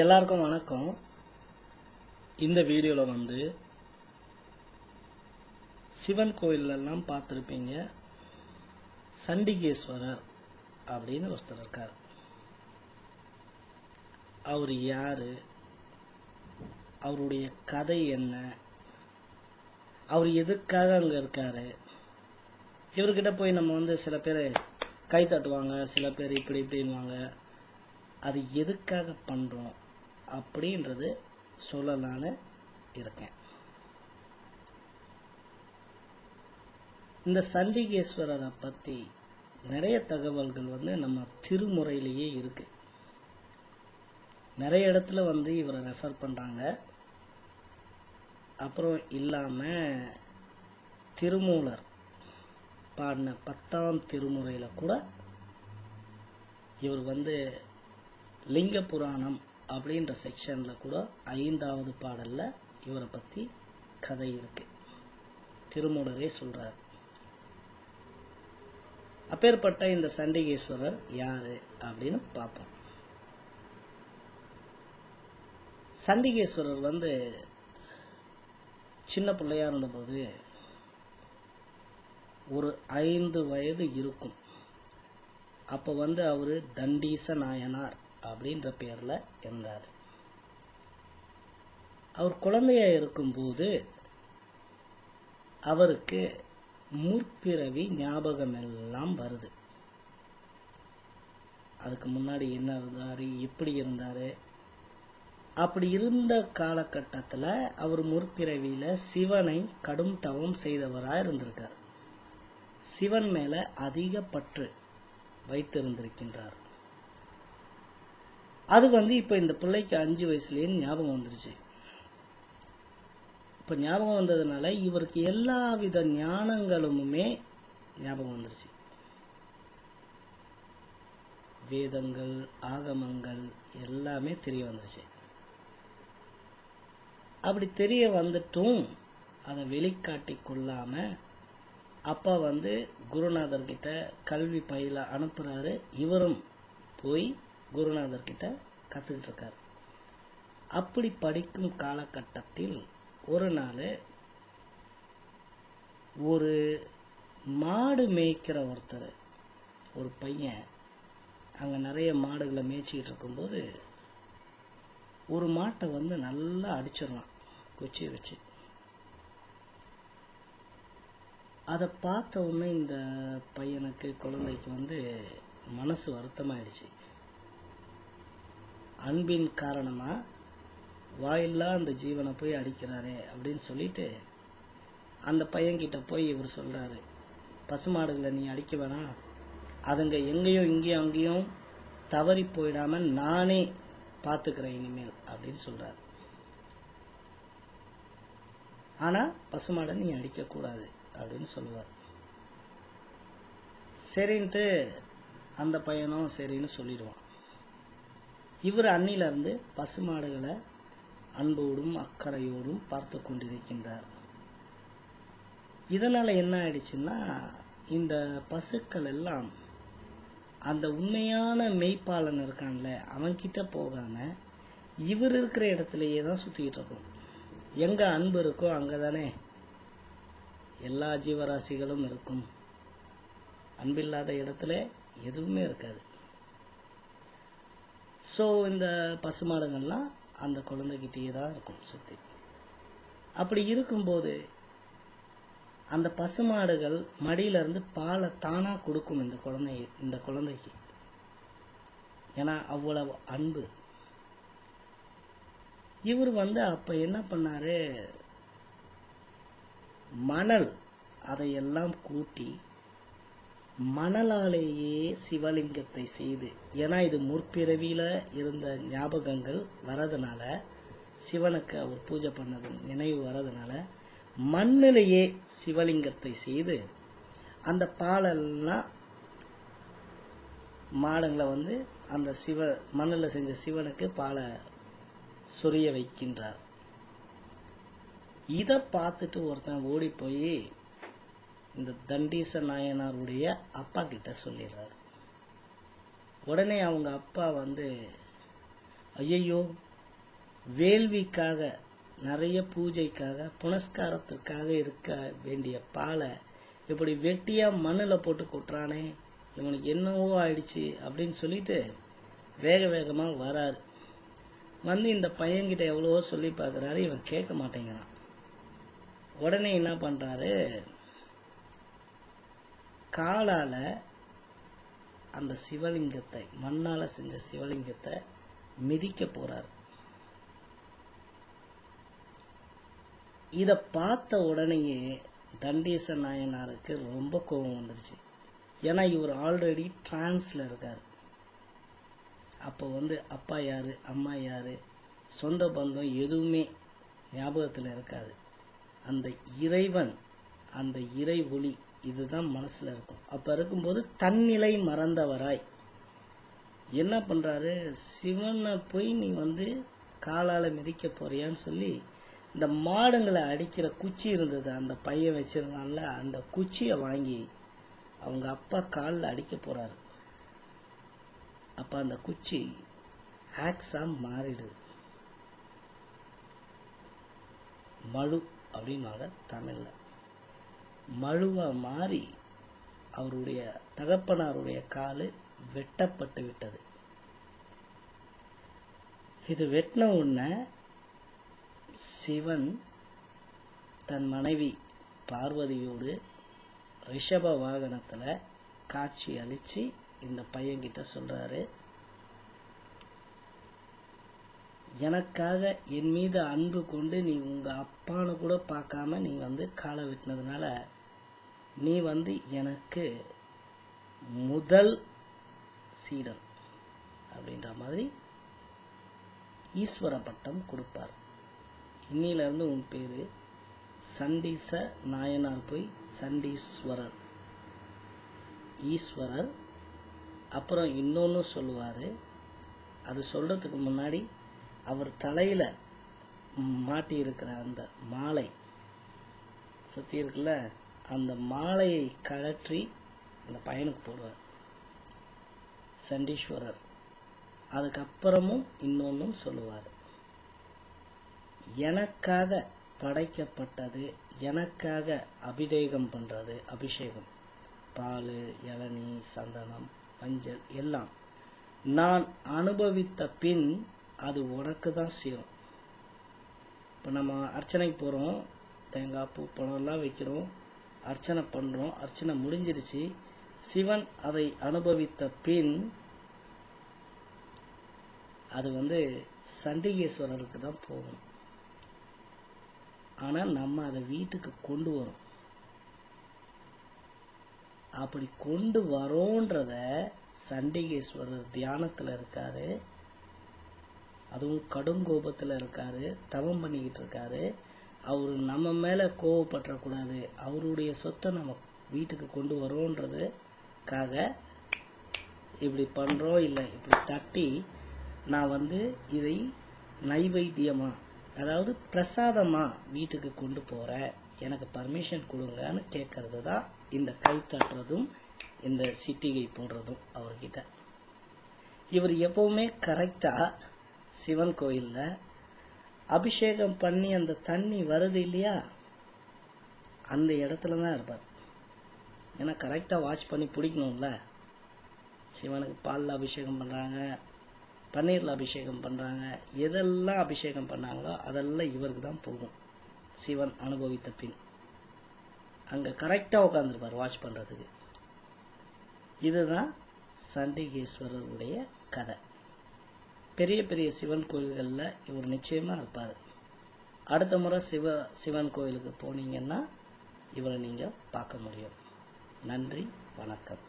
எல்லாருக்கும் வணக்கம். இந்த வீடியோவில் வந்து சிவன் கோயிலெல்லாம் பார்த்துருப்பீங்க. சண்டிகேஸ்வரர் அப்படின்னு ஒருத்தர் இருக்கார். அவர் யார், அவருடைய கதை என்ன, அவர் எதுக்காக அங்கே இருக்கார், இவர்கிட்ட போய் நம்ம வந்து சில பேர் கை தட்டுவாங்க, சில பேர் இப்படி இப்படின்வாங்க. அது எதுக்காக பண்ணுறோம் அப்படின்றது சொல்லலான்னு இருக்கேன். இந்த சண்டிகேஸ்வரரை பற்றி நிறைய தகவல்கள் வந்து நம்ம திருமுறையிலேயே இருக்கு. நிறைய இடத்துல வந்து இவரை ரெஃபர் பண்ணுறாங்க. அப்புறம் இல்லாமல் திருமூலர் பாடின 10ஆம் திருமுறையில் கூட இவர் வந்து லிங்க புராணம் அப்படின்ற செக்ஷனில் கூட 5வது பாடலில் இவரை பற்றி கதை இருக்கு. திருமூலரே சொல்கிறார். அப்பேற்பட்ட இந்த சண்டிகேஸ்வரர் யாரு அப்படின்னு பார்ப்போம். சண்டிகேஸ்வரர் வந்து சின்ன பிள்ளையா இருந்தபோது ஒரு 5 வயது இருக்கும். அப்போ வந்து அவர் தண்டீச நாயனார் அப்படின்ற பேரில் இருந்தார். அவர் குழந்தையா இருக்கும்போது அவருக்கு முற்பிறவி ஞாபகம் எல்லாம் வருது. அதுக்கு முன்னாடி என்ன இருந்தார், எப்படி இருந்தார், அப்படி இருந்த காலகட்டத்தில் அவர் முற்பிறவியில் சிவனை கடும் தவம் செய்தவராக இருந்திருக்கார். சிவன் மேலே அதிக பற்று வைத்திருந்திருக்கின்றார். அது வந்து இப்போ இந்த பிள்ளைக்கு 5 வயசுலேயே ஞாபகம் வந்துருச்சு. இப்போ ஞாபகம் வந்ததுனால இவருக்கு எல்லா வித ஞானங்களுமே ஞாபகம் வந்துருச்சு. வேதங்கள், ஆகமங்கள் எல்லாமே தெரிய வந்துருச்சு. அப்படி தெரிய வந்துட்டும் அதை வெளிக்காட்டி கொள்ளாம அப்பா வந்து குருநாதர்கிட்ட கல்வி பயில அனுப்புறாரு. இவரும் போய் குருநாதர்கிட்ட கற்றுக்கிட்டு இருக்கார். அப்படி படிக்கும் காலகட்டத்தில் ஒரு நாள் ஒரு மாடு மேய்க்கிற ஒரு பையன் அங்கே நிறைய மாடுகளை மேய்ச்சிக்கிட்டு இருக்கும்போது ஒரு மாட்டை வந்து நல்லா அடிச்சிடலாம் குச்சியை வச்சு. அதை பார்த்த உடனே இந்த பையனுக்கு, குழந்தைக்கு வந்து மனசு வருத்தமாயிடுச்சு. அன்பின் காரணமாக வாயில்லா அந்த ஜீவனை போய் அடிக்கிறாரே அப்படின்னு சொல்லிட்டு அந்த பையன்கிட்ட போய் இவர் சொல்கிறாரு, பசுமாடுகளை நீ அடிக்க வேணாம், அதுங்க எங்கேயும் இங்கேயும் அங்கேயும் தவறி போயிடாமல் நானே பார்த்துக்கிறேன் இனிமேல் அப்படின்னு சொல்கிறார். ஆனால் பசுமாடை நீ அடிக்கக்கூடாது அப்படின்னு சொல்லுவார். சரின்ட்டு அந்த பையனும் சரின்னு சொல்லிடுவான். இவர் அன்னிலிருந்து பசுமாடுகளை அன்போடும் அக்கறையோடும் பார்த்து கொண்டிருக்கின்றார். இதனால் என்ன ஆயிடுச்சுன்னா, இந்த பசுக்கள் எல்லாம் அந்த உண்மையான மெய்ப்பாளன் இருக்கான்ல அவன்கிட்ட போகாம இவர் இருக்கிற இடத்துலையே தான் சுற்றிக்கிட்டு இருக்கும். எங்கே அன்பு இருக்கோ அங்கே தானே எல்லா ஜீவராசிகளும் இருக்கும். அன்பில்லாத இடத்துல எதுவுமே இருக்காது. ஸோ இந்த பசுமாடுகள்லாம் அந்த குழந்தைகிட்டே தான் இருக்கும் சுற்றி. அப்படி இருக்கும்போது அந்த பசுமாடுகள் மடியிலிருந்து பாலை தானாக கொடுக்கும் இந்த குழந்தைக்கு. ஏன்னா அவ்வளவு அன்பு. இவர் வந்து அப்போ என்ன பண்ணாரு, மணல் அதையெல்லாம் கூட்டி மணலாலேயே சிவலிங்கத்தை செய்து, ஏன்னா இது முற்பிறவியில் இருந்த ஞாபகங்கள் வரதுனால, சிவனுக்கு அவர் பூஜை பண்ணது நினைவு வரதுனால மண்ணிலேயே சிவலிங்கத்தை செய்து அந்த பாலெல்லாம் மாடுங்களை வந்து அந்த மண்ணில் செஞ்ச சிவனுக்கு பாலை சொரிய வைக்கின்றார். இதை பார்த்துட்டு ஒருத்தன் ஓடி போய் இந்த தண்டீச நாயனாருடைய அப்பா கிட்ட சொல்லிடுறாரு. உடனே அவங்க அப்பா வந்து, ஐயையோ வேள்விக்காக, நிறைய பூஜைக்காக, புனஸ்காரத்துக்காக இருக்க வேண்டிய பாலை இப்படி வெட்டியா மண்ணில் போட்டு கொட்டுறானே, இவனுக்கு என்னவோ ஆயிடுச்சு அப்படின்னு சொல்லிட்டு வேக வேகமா வராரு. வந்து இந்த பையன்கிட்ட எவ்வளவோ சொல்லி பார்க்குறாரு, இவன் கேட்க மாட்டேங்கிறான். உடனே என்ன பண்றாரு, காலால அந்த சிவலிங்கத்தை, மண்ணால செஞ்ச சிவலிங்கத்தை மிதிக்க போறாரு. இத பார்த்த உடனேயே தண்டீச நாயனாருக்கு ரொம்ப கோபம் வந்துருச்சு. ஏன்னா இவர் ஆல்ரெடி டிரான்ஸ்ல இருக்காரு. அப்போ அப்பா யாரு, அம்மா யாரு, சொந்த பந்தம் எதுவுமே ஞாபகத்துல இருக்காது. அந்த இறைவன், அந்த இறை ஒளி இதுதான் மனசுல இருக்கும். அப்ப இருக்கும்போது தன்னிலை மறந்தவராய் என்ன பண்றாரு, சிவனை போய் நீ காலால மிதிக்க போறியான்னு சொல்லி இந்த மாடுங்களை அடிக்கிற குச்சி இருந்தது, அந்த பையன் வச்சிருந்தான்ல, அந்த குச்சியை வாங்கி அவங்க அப்பா காலில் அடிக்க போறாரு. அப்ப அந்த குச்சி ஆக்ஸா மாறிடுது. மழு அப்படின்வாங்க தமிழ்ல. மழுவா மாறி அவருடைய தகப்பனாருடைய காலு வெட்டப்பட்டு விட்டது. இது வெட்டின உடனே சிவன் தன் மனைவி பார்வதியோடு ரிஷப வாகனத்துல காட்சி அளிச்சு இந்த பையன்கிட்ட சொல்றாரு, எனக்காக என் மீது அன்பு கொண்டு நீ உங்க அப்பான்னு கூட பார்க்காம நீ காலை வெட்டினதுனால நீ எனக்கு முதல் சீடன் அப்படின்ற மாதிரி ஈஸ்வர பட்டம் கொடுப்பார். இன்னில இருந்து உன் பேரு சண்டீச நாயனார் போய் சண்டீஸ்வரர், ஈஸ்வரர். அப்புறம் இன்னொன்னு சொல்லுவாரு. அது சொல்றதுக்கு முன்னாடி அவர் தலையில மாட்டி இருக்கிற அந்த மாலை சுத்தி இருக்குல்ல, அந்த மாலையை கழற்றி அந்த பையனுக்கு போடுவார், சண்டீஸ்வரர். அதுக்கப்புறமும் இன்னொன்னும் சொல்லுவார், எனக்காக படைக்கப்பட்டது, எனக்காக அபிஷேகம் பண்றது, அபிஷேகம் பால், இளநீ, சந்தனம், மஞ்சள் எல்லாம் நான் அனுபவித்த பின் அது உனக்கு தான் சேரும். இப்போ நம்ம அர்ச்சனைக்கு போறோம், தேங்காய் பூ பழம் எல்லாம் வைக்கிறோம், அர்ச்சனை பண்றோம், அர்ச்சனை முடிஞ்சிருச்சு. சிவன் அதை அனுபவித்த பின் அது சண்டிகேஸ்வரருக்கு தான் போகும். ஆனா நம்ம அதை வீட்டுக்கு கொண்டு வரோம். அப்படி கொண்டு வரோன்றத சண்டிகேஸ்வரர் தியானத்துல இருக்காரு, அதுவும் கடும் கோபத்துல இருக்காரு, தவம் பண்ணிக்கிட்டு இருக்காரு. அவரு நம்ம மேல கோபப்பற்றக்கூடாது, அவருடைய சொத்தை நம்ம வீட்டுக்கு கொண்டு வரோன்றதுக்காக இப்படி பண்றோம். இல்லை இப்படி தட்டி நான் இதை நைவேத்தியமா, அதாவது பிரசாதமா வீட்டுக்கு கொண்டு போறேன், எனக்கு பர்மிஷன் கொடுங்கன்னு கேட்கறது தான் இந்த கை தட்டுறதும் இந்த சிட்டிகை போடுறதும் அவர்கிட்ட. இவர் எப்பவுமே கரெக்டா சிவன் கோயில்ல அபிஷேகம் பண்ணி அந்த தண்ணி வருது இல்லையா, அந்த இடத்துல தான் இருப்பார். ஏன்னா கரெக்டா வாட்ச் பண்ணி பிடிக்கணும்ல. சிவனுக்கு பால்ல அபிஷேகம் பண்றாங்க, பன்னீர்ல அபிஷேகம் பண்றாங்க, எதெல்லாம் அபிஷேகம் பண்ணாங்களோ அதெல்லாம் இவருக்கு தான் போகும். சிவன் அனுபவித்த பின் அங்க கரெக்டா உட்கார்ந்துருப்பார் வாட்ச் பண்றதுக்கு. இதுதான் சண்டிகேஸ்வரருடைய கதை. பெரிய பெரிய சிவன் கோயில்கள்ல இவர் நிச்சயமா இருப்பாரு. அடுத்த முறை சிவன் கோயிலுக்கு போனீங்கன்னா இவரை நீங்க பார்க்க முடியும். நன்றி, வணக்கம்.